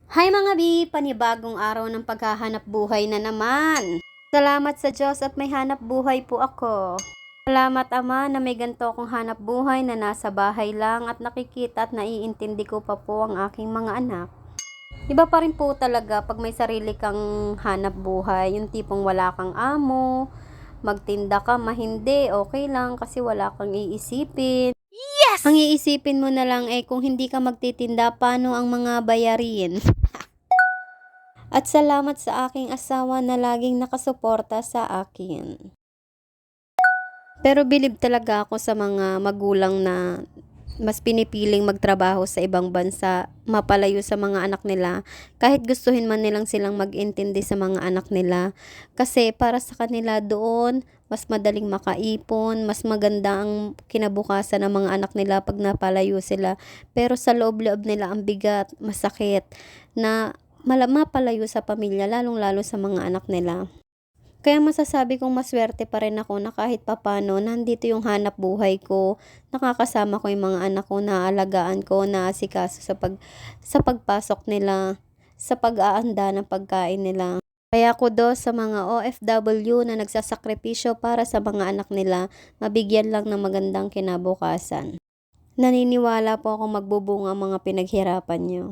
Hi mga bi! Panibagong araw ng paghahanap buhay na naman. Salamat sa Diyos at may hanap buhay po ako. Salamat Ama na may ganito akong hanap buhay na nasa bahay lang at nakikita at naiintindi ko pa po ang aking mga anak. Iba pa rin po talaga pag may sarili kang hanap buhay, yung tipong wala kang amo, magtinda ka, mahindi, okay lang kasi wala kang iisipin. Ang iisipin mo na lang ay kung hindi ka magtitinda, paano ang mga bayarin? At salamat sa aking asawa na laging nakasuporta sa akin. Pero bilib talaga ako sa mga magulang na mas pinipiling magtrabaho sa ibang bansa, mapalayo sa mga anak nila, kahit gustuhin man nilang silang mag-intindi sa mga anak nila. Kasi para sa kanila doon, mas madaling makaipon, mas maganda ang kinabukasan ng mga anak nila pag napalayo sila. Pero sa loob-loob nila ang bigat, masakit, na mapalayo sa pamilya, lalong-lalo sa mga anak nila. Kaya masasabi kong maswerte pa rin ako na kahit papano nandito yung hanap buhay ko, nakakasama ko yung mga anak ko, naaalagaan ko, naasikaso sa pagpasok nila, sa pag-aanda ng pagkain nila. Kaya kudos sa mga OFW na nagsasakripisyo para sa mga anak nila, mabigyan lang ng magandang kinabukasan. Naniniwala po akong magbubunga ang mga pinaghirapan nyo.